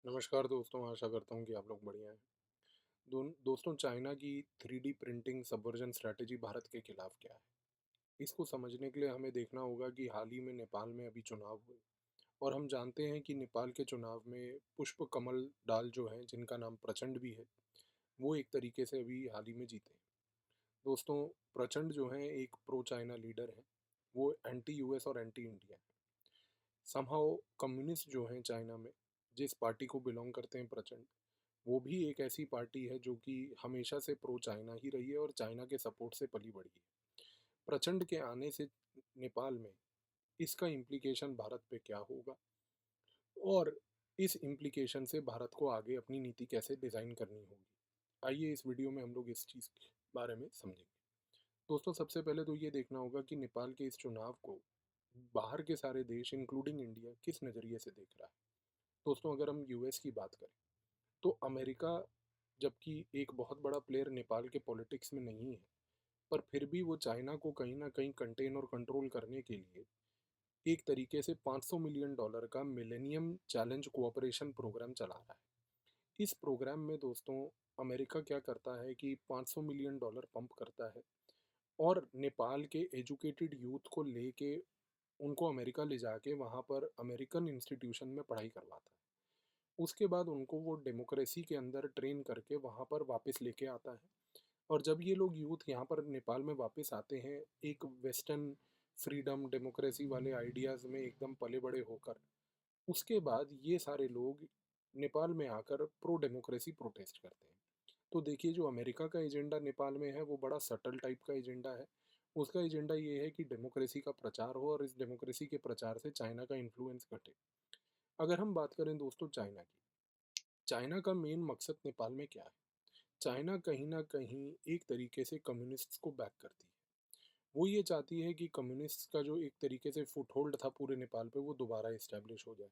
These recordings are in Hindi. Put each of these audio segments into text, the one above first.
नमस्कार दोस्तों, आशा करता हूँ कि आप लोग बढ़िया हैं। दोस्तों, चाइना की 3D printing subversion strategy Bharat के खिलाफ क्या है? इसको समझने के लिए हमें देखना होगा कि हाल ही में नेपाल में अभी चुनाव हुए और हम जानते हैं कि नेपाल के चुनाव में पुष्प कमल दाल जो हैं, जिनका नाम प्रचंड भी है, वो एक तरीके से अभी हाल ही में जीते हैं। दोस्तों, प्रचंड जो हैं एक प्रो चाइना लीडर हैं। वो एंटी यूएस और एंटी इंडिया हैं। समहाउ कम्युनिस्ट जो हैं चाइना में, जिस पार्टी को बिलोंग करते हैं प्रचंड, वो भी एक ऐसी पार्टी है जो कि हमेशा से प्रो चाइना ही रही है और चाइना के सपोर्ट से पली बढ़ी है। प्रचंड के आने से नेपाल में इसका इम्प्लीकेशन भारत पे क्या होगा और इस इम्प्लीकेशन से भारत को आगे अपनी नीति कैसे डिज़ाइन करनी होगी, आइए इस वीडियो में हम लोग इस चीज़ के बारे में समझेंगे। दोस्तों, सबसे पहले तो ये देखना होगा कि नेपाल के इस चुनाव को बाहर के सारे देश इंक्लूडिंग इंडिया किस नज़रिए से देख रहा है। दोस्तों, अगर हम यूएस की बात करें तो अमेरिका, जबकि एक बहुत बड़ा प्लेयर नेपाल के पॉलिटिक्स में नहीं है, पर फिर भी वो चाइना को कहीं ना कहीं कंटेन और कंट्रोल करने के लिए एक तरीके से $500 मिलियन का मिलेनियम चैलेंज कोऑपरेशन प्रोग्राम चला रहा है। इस प्रोग्राम में दोस्तों, अमेरिका क्या करता है कि $500 मिलियन पंप करता है और नेपाल के एजुकेटेड यूथ को लेके उनको अमेरिका ले जाके वहाँ पर अमेरिकन इंस्टीट्यूशन में पढ़ाई करवाता है। उसके बाद उनको वो डेमोक्रेसी के अंदर ट्रेन करके वहाँ पर वापस लेके आता है। और जब ये लोग यूथ यहाँ पर नेपाल में वापस आते हैं, एक वेस्टर्न फ्रीडम डेमोक्रेसी वाले आइडियाज़ में एकदम पले बड़े होकर, उसके बाद ये सारे लोग नेपाल में आकर प्रो डेमोक्रेसी प्रोटेस्ट करते हैं। तो देखिए, जो अमेरिका का एजेंडा नेपाल में है वो बड़ा सटल टाइप का एजेंडा है। उसका एजेंडा ये है कि डेमोक्रेसी का प्रचार हो और इस डेमोक्रेसी के प्रचार से चाइना का इन्फ्लुएंस घटे। अगर हम बात करें दोस्तों चाइना की, चाइना का मेन मकसद नेपाल में क्या है? चाइना कहीं ना कहीं एक तरीके से कम्युनिस्ट्स को बैक करती है। वो ये चाहती है कि कम्युनिस्ट का जो एक तरीके से फुटहोल्ड था पूरे नेपाल पे, वो दोबारा इस्टेब्लिश हो जाए।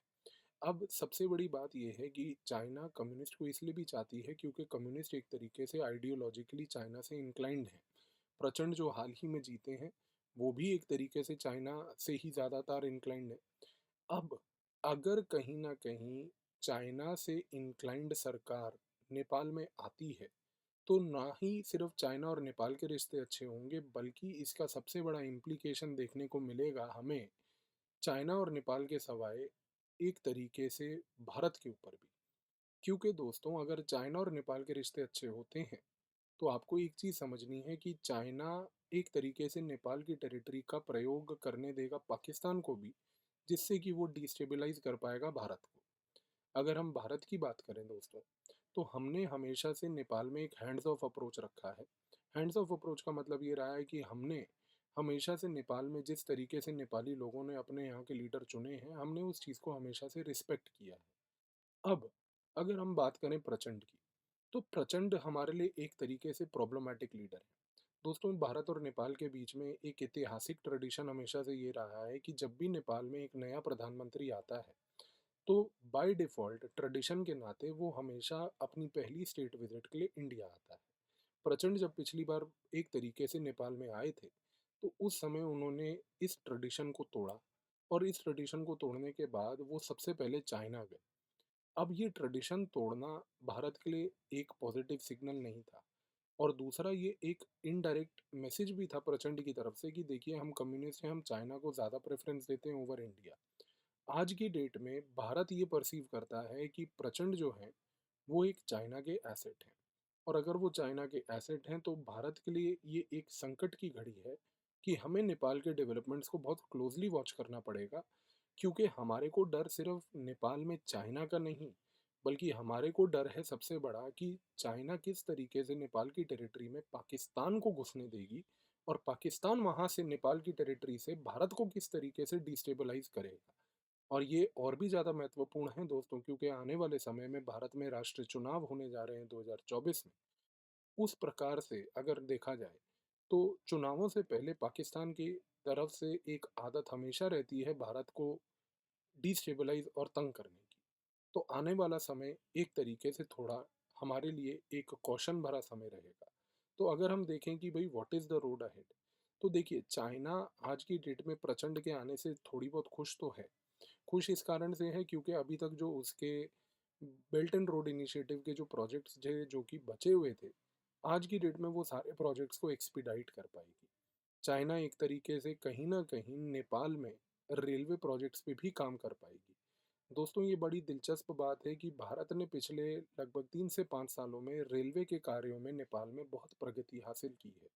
अब सबसे बड़ी बात यह है कि चाइना कम्युनिस्ट को इसलिए भी चाहती है क्योंकि कम्युनिस्ट एक तरीके से आइडियोलॉजिकली चाइना से इंक्लाइंड है। प्रचंड जो हाल ही में जीते हैं, वो भी एक तरीके से चाइना से ही ज़्यादातर इंक्लाइंड है। अब अगर कहीं ना कहीं चाइना से इंक्लाइंड सरकार नेपाल में आती है, तो ना ही सिर्फ चाइना और नेपाल के रिश्ते अच्छे होंगे, बल्कि इसका सबसे बड़ा इम्प्लीकेशन देखने को मिलेगा हमें चाइना और नेपाल के सवाए एक तरीके से भारत के ऊपर भी। क्योंकि दोस्तों, अगर चाइना और नेपाल के रिश्ते अच्छे होते हैं तो आपको एक चीज़ समझनी है कि चाइना एक तरीके से नेपाल की टेरिटरी का प्रयोग करने देगा पाकिस्तान को भी, जिससे कि वो डिस्टेबलाइज कर पाएगा भारत को। अगर हम भारत की बात करें दोस्तों, तो हमने हमेशा से नेपाल में एक हैंड्स ऑफ अप्रोच रखा है। हैंड्स ऑफ अप्रोच का मतलब ये रहा है कि हमने हमेशा से नेपाल में जिस तरीके से नेपाली लोगों ने अपने यहाँ के लीडर चुने हैं, हमने उस चीज़ को हमेशा से रिस्पेक्ट किया है। अब अगर हम बात करें प्रचंड की, तो प्रचंड हमारे लिए एक तरीके से प्रॉब्लमैटिक लीडर है। दोस्तों, भारत और नेपाल के बीच में एक ऐतिहासिक ट्रेडिशन हमेशा से ये रहा है कि जब भी नेपाल में एक नया प्रधानमंत्री आता है, तो बाय डिफ़ॉल्ट ट्रेडिशन के नाते वो हमेशा अपनी पहली स्टेट विज़िट के लिए इंडिया आता है। प्रचंड जब पिछली बार एक तरीके से नेपाल में आए थे, तो उस समय उन्होंने इस ट्रेडिशन को तोड़ा और इस ट्रेडिशन को तोड़ने के बाद वो सबसे पहले चाइना गए। अब ये ट्रेडिशन तोड़ना भारत के लिए एक पॉजिटिव सिग्नल नहीं था, और दूसरा ये एक इनडायरेक्ट मैसेज भी था प्रचंड की तरफ से कि देखिए, हम कम्युनिस्ट हैं, हम चाइना को ज़्यादा प्रेफरेंस देते हैं ओवर इंडिया। आज की डेट में भारत ये परसीव करता है कि प्रचंड जो है वो एक चाइना के एसेट हैं, और अगर वो चाइना के एसेट हैं तो भारत के लिए ये एक संकट की घड़ी है कि हमें नेपाल के डेवलपमेंट्स को बहुत क्लोजली वॉच करना पड़ेगा। क्योंकि हमारे को डर सिर्फ नेपाल में चाइना का नहीं, बल्कि हमारे को डर है सबसे बड़ा कि चाइना किस तरीके से नेपाल की टेरिटरी में पाकिस्तान को घुसने देगी और पाकिस्तान वहाँ से नेपाल की टेरिटरी से भारत को किस तरीके से डिस्टेबलाइज करेगा। और ये और भी ज़्यादा महत्वपूर्ण है दोस्तों, क्योंकि आने वाले समय में भारत में राष्ट्रीय चुनाव होने जा रहे हैं 2024 में। उस प्रकार से अगर देखा जाए, तो चुनावों से पहले पाकिस्तान की तरफ से एक आदत हमेशा रहती है भारत को डिस्टेबलाइज और तंग करने की। तो आने वाला समय एक तरीके से थोड़ा हमारे लिए एक कॉशन भरा समय रहेगा। तो अगर हम देखें कि भाई what is the road ahead, तो देखिए, चाइना आज की डेट में प्रचंड के आने से थोड़ी बहुत खुश तो है। खुश इस कारण से है क्योंकि अभी तक जो उसके बेल्ट एंड रोड इनिशिएटिव के जो प्रोजेक्ट्स थे जो कि बचे हुए थे, आज की डेट में वो सारे प्रोजेक्ट्स को एक्सपीडाइट कर पाएगी। चाइना एक तरीके से कहीं ना कहीं नेपाल में रेलवे प्रोजेक्ट्स पे भी काम कर पाएगी। दोस्तों, ये बड़ी दिलचस्प बात है कि भारत ने पिछले लगभग 3 से 5 सालों में रेलवे के कार्यों में नेपाल में बहुत प्रगति हासिल की है।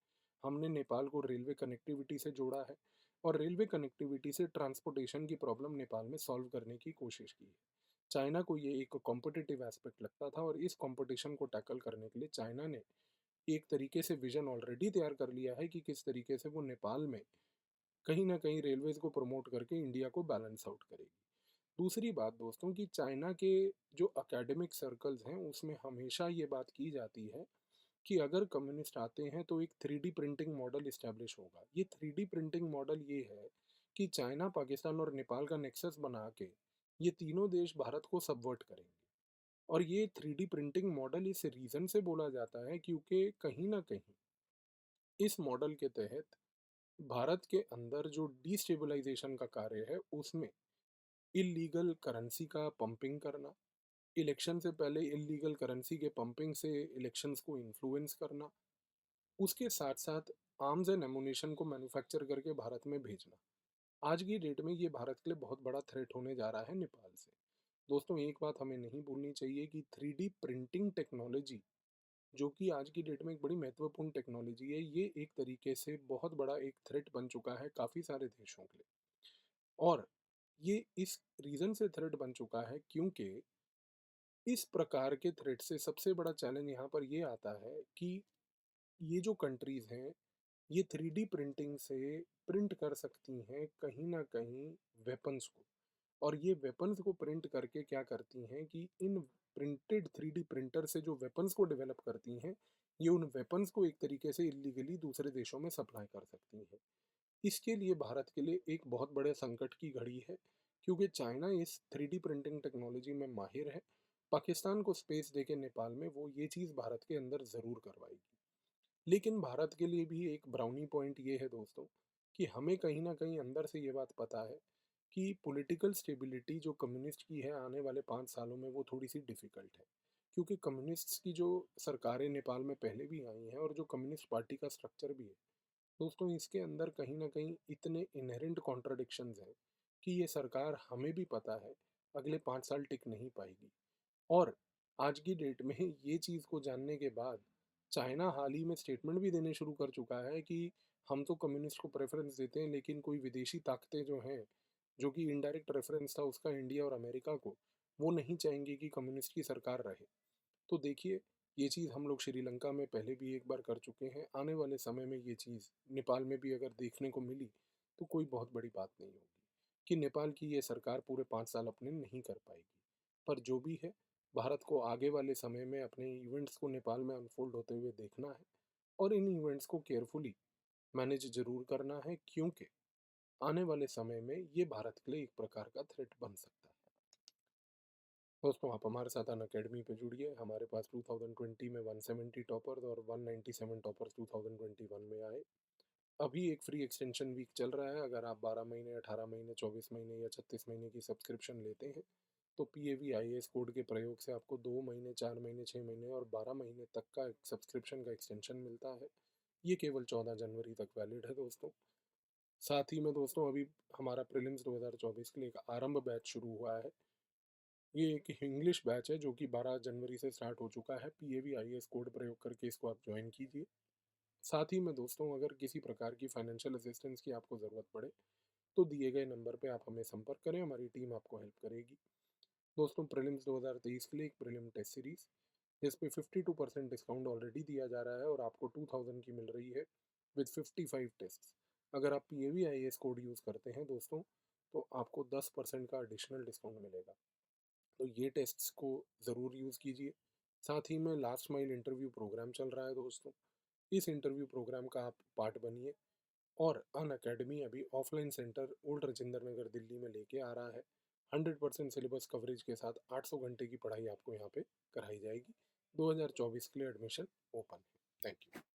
हमने नेपाल को रेलवे कनेक्टिविटी से जोड़ा है और रेलवे कनेक्टिविटी से ट्रांसपोर्टेशन की प्रॉब्लम नेपाल में सॉल्व करने की कोशिश की है। चाइना को ये एक कॉम्पिटिटिव एस्पेक्ट लगता था और इस कंपटीशन को टैकल करने के लिए चाइना ने एक तरीके से विजन ऑलरेडी तैयार कर लिया है कि किस तरीके से वो नेपाल में कहीं ना कहीं रेलवेज को प्रमोट करके इंडिया को बैलेंस आउट करेगी। दूसरी बात दोस्तों, कि चाइना के जो एकेडमिक सर्कल्स हैं उसमें हमेशा ये बात की जाती है कि अगर कम्युनिस्ट आते हैं तो एक 3D प्रिंटिंग मॉडल इस्टेब्लिश होगा। ये 3D प्रिंटिंग मॉडल ये है कि चाइना, पाकिस्तान और नेपाल का नेक्सस बना के ये तीनों देश भारत को सबवर्ट करेंगे। और ये 3D प्रिंटिंग मॉडल इस रीज़न से बोला जाता है क्योंकि कहीं ना कहीं इस मॉडल के तहत भारत के अंदर जो डिस्टेबलाइजेशन का कार्य है उसमें इलीगल करेंसी का पंपिंग करना, इलेक्शन से पहले इलीगल करेंसी के पंपिंग से इलेक्शंस को इन्फ्लुएंस करना, उसके साथ साथ आर्म्स एंड एमुनिशन को मैन्युफैक्चर करके भारत में भेजना। आज की डेट में ये भारत के लिए बहुत बड़ा थ्रेट होने जा रहा है नेपाल से। दोस्तों, एक बात हमें नहीं भूलनी चाहिए कि 3D प्रिंटिंग टेक्नोलॉजी, जो कि आज की डेट में एक बड़ी महत्वपूर्ण टेक्नोलॉजी है, ये एक तरीके से बहुत बड़ा एक थ्रेट बन चुका है काफ़ी सारे देशों के लिए। और ये इस रीज़न से थ्रेट बन चुका है क्योंकि इस प्रकार के थ्रेट से सबसे बड़ा चैलेंज यहाँ पर ये आता है कि ये जो कंट्रीज़ हैं, ये 3D प्रिंटिंग से प्रिंट कर सकती हैं कहीं ना कहीं वेपन्स को। और ये वेपन्स को प्रिंट करके क्या करती हैं कि इन प्रिंटेड 3D प्रिंटर से जो वेपन्स को डेवलप करती हैं, ये उन वेपन्स को एक तरीके से इलीगली दूसरे देशों में सप्लाई कर सकती हैं। इसके लिए भारत के लिए एक बहुत बड़े संकट की घड़ी है क्योंकि चाइना इस 3D प्रिंटिंग टेक्नोलॉजी में माहिर है। पाकिस्तान को स्पेस देके नेपाल में वो ये चीज़ भारत के अंदर ज़रूर करवाएगी। लेकिन भारत के लिए भी एक ब्राउनी पॉइंट ये है दोस्तों, कि हमें कहीं ना कहीं अंदर से ये बात पता है कि पॉलिटिकल स्टेबिलिटी जो कम्युनिस्ट की है आने वाले 5 सालों में वो थोड़ी सी डिफ़िकल्ट है। क्योंकि कम्युनिस्ट्स की जो सरकारें नेपाल में पहले भी आई हैं और जो कम्युनिस्ट पार्टी का स्ट्रक्चर भी है दोस्तों, इसके अंदर कहीं ना कहीं इतने इनहेरेंट कॉन्ट्रडिक्शंस हैं कि ये सरकार, हमें भी पता है, अगले 5 साल टिक नहीं पाएगी। और आज की डेट में ये चीज़ को जानने के बाद चाइना हाल ही में स्टेटमेंट भी देने शुरू कर चुका है कि हम तो कम्युनिस्ट को प्रेफरेंस देते हैं लेकिन कोई विदेशी ताकतें जो हैं, जो कि इनडायरेक्ट रेफरेंस था उसका इंडिया और अमेरिका को, वो नहीं चाहेंगे कि कम्युनिस्ट की सरकार रहे। तो देखिए, ये चीज़ हम लोग श्रीलंका में पहले भी एक बार कर चुके हैं। आने वाले समय में ये चीज़ नेपाल में भी अगर देखने को मिली तो कोई बहुत बड़ी बात नहीं होगी कि नेपाल की ये सरकार पूरे 5 साल अपने नहीं कर पाएगी। पर जो भी है, भारत को आगे वाले समय में अपने इवेंट्स को नेपाल में अनफोल्ड होते हुए देखना है और इन इवेंट्स को केयरफुली मैनेज ज़रूर करना है क्योंकि आने वाले समय में ये भारत के लिए एक प्रकार का थ्रेट बन सकता है। दोस्तों, आप हमारे साथ अनअकैडमी पे जुड़िए। हमारे पास 2020 में 170 टॉपर्स और 197 टॉपर्स 2021 में आए। अभी एक फ्री एक्सटेंशन वीक चल रहा है। अगर आप 12 महीने, 18 महीने, 24 महीने या 36 महीने की सब्सक्रिप्शन लेते हैं तो PAVIAS कोड के प्रयोग से आपको 2 महीने, 4 महीने, 6 महीने और 12 महीने तक का एक सब्सक्रिप्शन का एक्सटेंशन मिलता है। ये केवल 14 जनवरी तक वैलिड है दोस्तों। साथ ही में दोस्तों, अभी हमारा प्रीलिम्स 2024 के लिए एक आरंभ बैच शुरू हुआ है। ये एक इंग्लिश बैच है जो कि 12 जनवरी से स्टार्ट हो चुका है। PAVIAS कोड प्रयोग करके इसको आप ज्वाइन कीजिए। साथ ही में दोस्तों, अगर किसी प्रकार की फाइनेंशियल असिस्टेंस की आपको ज़रूरत पड़े तो दिए गए नंबर पे आप हमें संपर्क करें, हमारी टीम आपको हेल्प करेगी। दोस्तों, प्रीलिम्स 2023 के लिए एक प्रीलिम टेस्ट सीरीज जिस पे 52% डिस्काउंट ऑलरेडी दिया जा रहा है और आपको 2000 की मिल रही है विद 55 टेस्ट। अगर आप PAVIAS कोड यूज़ करते हैं दोस्तों तो आपको 10% का एडिशनल डिस्काउंट मिलेगा। तो ये टेस्ट्स को ज़रूर यूज़ कीजिए। साथ ही में लास्ट माइल इंटरव्यू प्रोग्राम चल रहा है दोस्तों। इस इंटरव्यू प्रोग्राम का आप पार्ट बनिए। और अन अकेडमी अभी offline centre old Rajendra Nagar Delhi में लेके आ रहा है। 100% सिलेबस कवरेज के साथ 800 घंटे की पढ़ाई आपको यहाँ पे कराई जाएगी। 2024 के लिए एडमिशन ओपन है। Thank you.